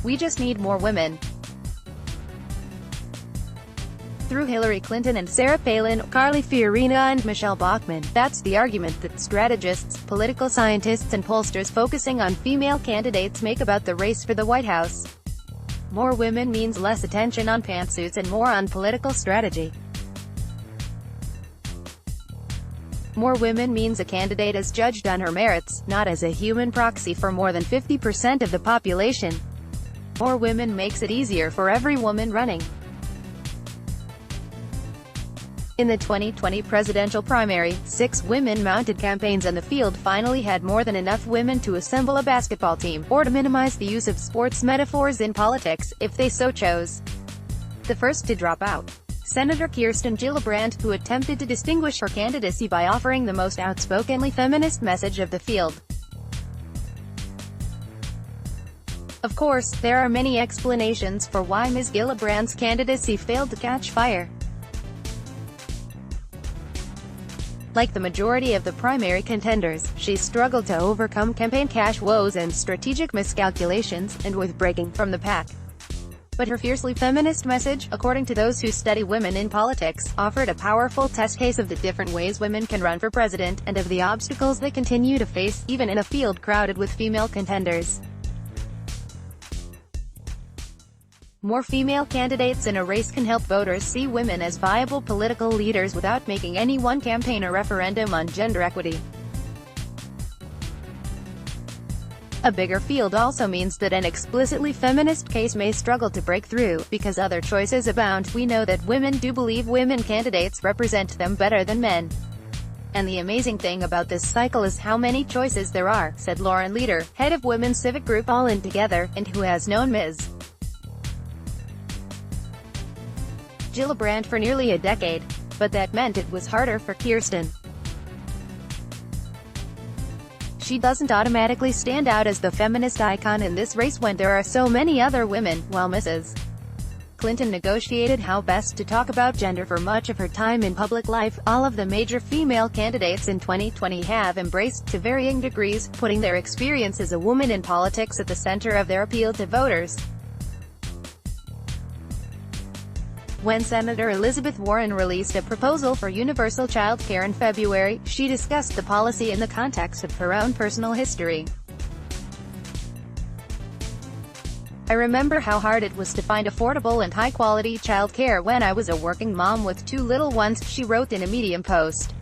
We just need more women. Through Hillary Clinton and Sarah Palin, Carly Fiorina and Michelle Bachmann. That's the argument that strategists, political scientists and pollsters focusing on female candidates make about the race for the White House. More women means less attention on pantsuits and more on political strategy. More women means a candidate is judged on her merits, not as a human proxy for more than 50% of the population. More women makes it easier for every woman running. In the 2020 presidential primary, 6 women-mounted campaigns on the field finally had more than enough women to assemble a basketball team, or to minimize the use of sports metaphors in politics, if they so chose. The first to drop out. Senator Kirsten Gillibrand, who attempted to distinguish her candidacy by offering the most outspokenly feminist message of the field. Of course, there are many explanations for why Ms. Gillibrand's candidacy failed to catch fire. Like the majority of the primary contenders, she struggled to overcome campaign cash woes and strategic miscalculations, and with breaking from the pack. But her fiercely feminist message, according to those who study women in politics, offered a powerful test case of the different ways women can run for president, and of the obstacles they continue to face, even in a field crowded with female contenders. More female candidates in a race can help voters see women as viable political leaders without making any one campaign a referendum on gender equity. A bigger field also means that an explicitly feminist case may struggle to break through, because other choices abound. We know that women do believe women candidates represent them better than men. And the amazing thing about this cycle is how many choices there are, said Lauren Leader, head of women's civic group All In Together, and who has known Ms. Gillibrand for nearly a decade. But that meant it was harder for Kirsten. She doesn't automatically stand out as the feminist icon in this race when there are so many other women, while Mrs. Clinton negotiated how best to talk about gender for much of her time in public life. All of the major female candidates in 2020 have embraced, to varying degrees, putting their experience as a woman in politics at the center of their appeal to voters. When Senator Elizabeth Warren released a proposal for universal child care in February, she discussed the policy in the context of her own personal history. I remember how hard it was to find affordable and high-quality child care when I was a working mom with 2 little ones, she wrote in a Medium post.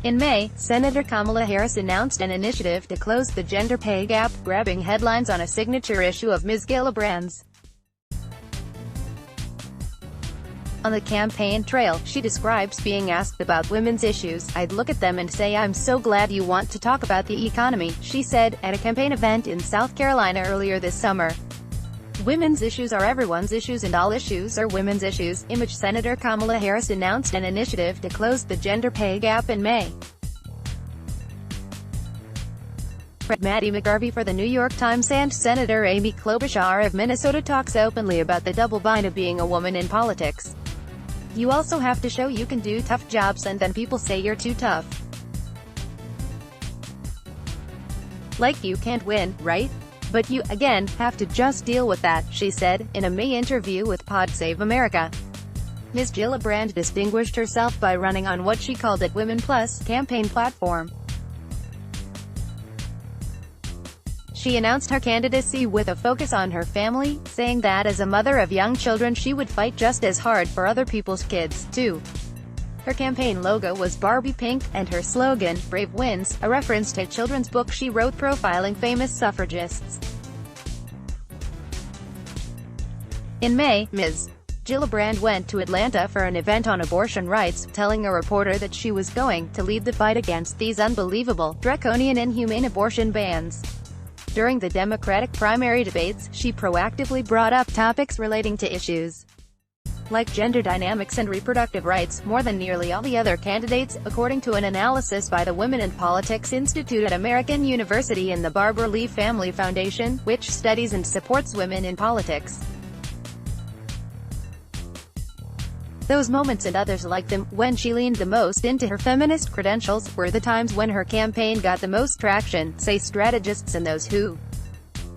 In May, Senator Kamala Harris announced an initiative to close the gender pay gap, grabbing headlines on a signature issue of Ms. Gillibrand's. On the campaign trail, she describes being asked about women's issues. I'd look at them and say, I'm so glad you want to talk about the economy, she said, at a campaign event in South Carolina earlier this summer. Women's issues are everyone's issues and all issues are women's issues, in which Senator Kamala Harris announced an initiative to close the gender pay gap in May. Maddie McGarvey for The New York Times. And Senator Amy Klobuchar of Minnesota talks openly about the double bind of being a woman in politics. You also have to show you can do tough jobs, and then people say you're too tough. Like you can't win, right? But you, again, have to just deal with that, she said, in a May interview with Pod Save America. Ms. Gillibrand distinguished herself by running on what she called a Women Plus campaign platform. She announced her candidacy with a focus on her family, saying that as a mother of young children she would fight just as hard for other people's kids, too. Her campaign logo was Barbie pink, and her slogan, Brave Wins, a reference to a children's book she wrote profiling famous suffragists. In May, Ms. Gillibrand went to Atlanta for an event on abortion rights, telling a reporter that she was going to lead the fight against these unbelievable, draconian, inhumane abortion bans. During the Democratic primary debates, she proactively brought up topics relating to issues like gender dynamics and reproductive rights, more than nearly all the other candidates, according to an analysis by the Women in Politics Institute at American University and the Barbara Lee Family Foundation, which studies and supports women in politics. Those moments and others like them, when she leaned the most into her feminist credentials, were the times when her campaign got the most traction, say strategists and those who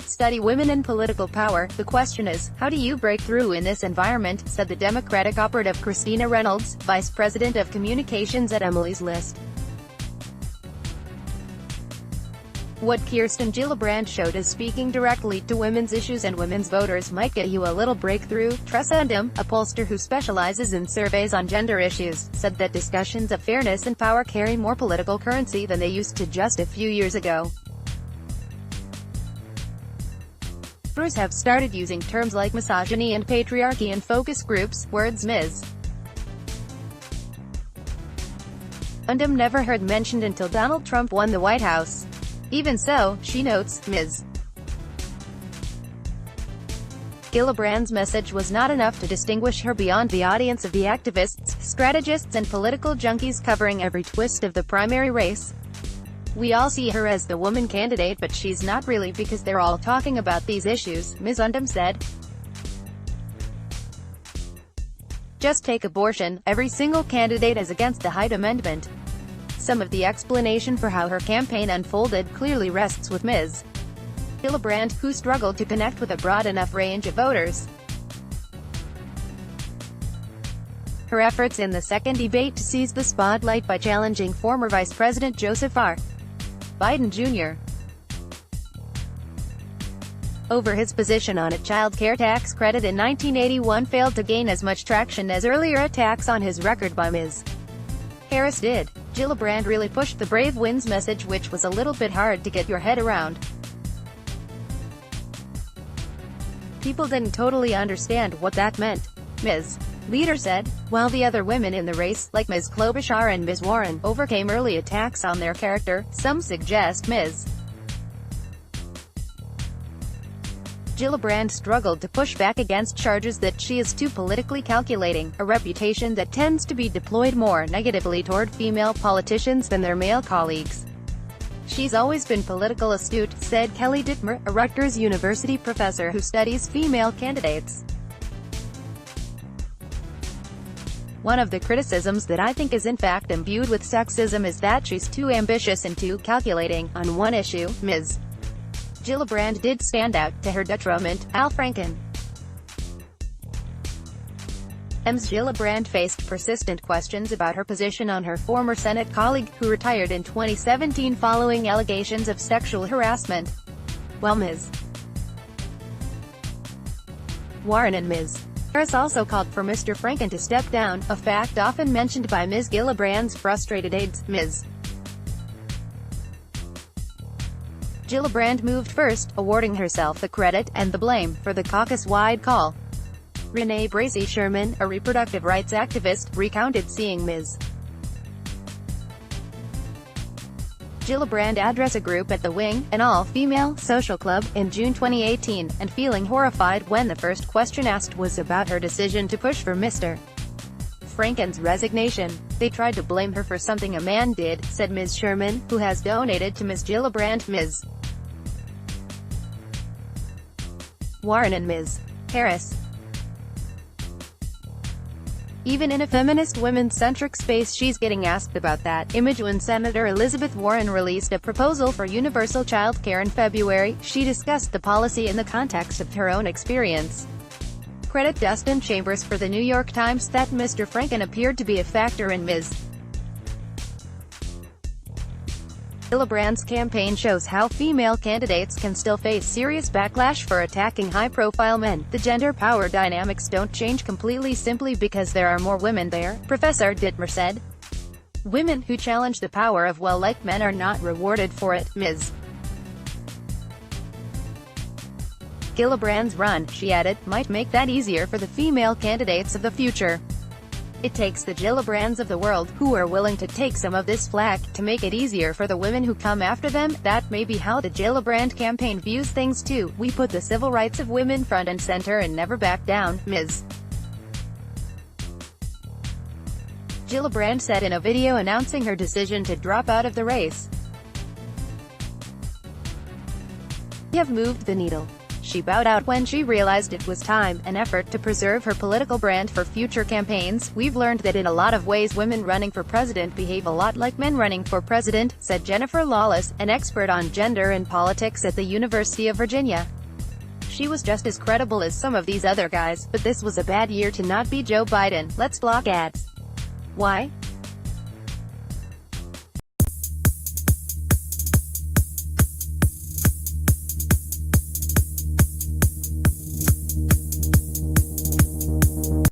study women in political power. The question is, how do you break through in this environment, said the Democratic operative Christina Reynolds, Vice President of Communications at Emily's List. What Kirsten Gillibrand showed is speaking directly to women's issues and women's voters might get you a little breakthrough. Tressa Undum, a pollster who specializes in surveys on gender issues, said that discussions of fairness and power carry more political currency than they used to just a few years ago. Voters have started using terms like misogyny and patriarchy in focus groups, words Ms. Undum never heard mentioned until Donald Trump won the White House. Even so, she notes, Ms. Gillibrand's message was not enough to distinguish her beyond the audience of the activists, strategists and political junkies covering every twist of the primary race. We all see her as the woman candidate, but she's not really because they're all talking about these issues, Ms. Undum said. Just take abortion, every single candidate is against the Hyde Amendment. Some of the explanation for how her campaign unfolded clearly rests with Ms. Gillibrand, who struggled to connect with a broad enough range of voters. Her efforts in the second debate to seize the spotlight by challenging former Vice President Joseph R. Biden Jr. over his position on a child care tax credit in 1981 failed to gain as much traction as earlier attacks on his record by Ms. Harris did. Gillibrand really pushed the Brave Wins message, which was a little bit hard to get your head around. People didn't totally understand what that meant, Ms. Leader said, while the other women in the race, like Ms. Klobuchar and Ms. Warren, overcame early attacks on their character. Some suggest Ms. Gillibrand struggled to push back against charges that she is too politically calculating, a reputation that tends to be deployed more negatively toward female politicians than their male colleagues. She's always been political astute, said Kelly Dittmer, a Rutgers University professor who studies female candidates. One of the criticisms that I think is in fact imbued with sexism is that she's too ambitious and too calculating. On one issue, Ms. Gillibrand did stand out, to her detriment. Al Franken. Ms. Gillibrand faced persistent questions about her position on her former Senate colleague, who retired in 2017 following allegations of sexual harassment, while Ms. Warren and Ms. Harris also called for Mr. Franken to step down, a fact often mentioned by Ms. Gillibrand's frustrated aides. Ms. Gillibrand moved first, awarding herself the credit and the blame for the caucus-wide call. Renee Bracy Sherman, a reproductive rights activist, recounted seeing Ms. Gillibrand address a group at the Wing, an all-female social club, in June 2018, and feeling horrified when the first question asked was about her decision to push for Mr. Franken's resignation. They tried to blame her for something a man did, said Ms. Sherman, who has donated to Ms. Gillibrand. Ms. Warren and Ms. Harris. Even in a feminist women-centric space she's getting asked about that image. When Senator Elizabeth Warren released a proposal for universal child care in February, she discussed the policy in the context of her own experience. Credit Dustin Chambers for The New York Times that Mr. Franken appeared to be a factor in Ms. Gillibrand's campaign shows how female candidates can still face serious backlash for attacking high-profile men. The gender power dynamics don't change completely simply because there are more women there, Professor Dittmer said. Women who challenge the power of well-liked men are not rewarded for it. Ms. Gillibrand's run, she added, might make that easier for the female candidates of the future. It takes the Gillibrands of the world, who are willing to take some of this flack, to make it easier for the women who come after them. That may be how the Gillibrand campaign views things too. We put the civil rights of women front and center and never back down, Ms. Gillibrand said in a video announcing her decision to drop out of the race. "We have moved the needle," she bowed out when she realized it was time, an effort to preserve her political brand for future campaigns. We've learned that in a lot of ways women running for president behave a lot like men running for president, said Jennifer Lawless, an expert on gender and politics at the University of Virginia. She was just as credible as some of these other guys, but this was a bad year to not be Joe Biden. Let's block ads. Why?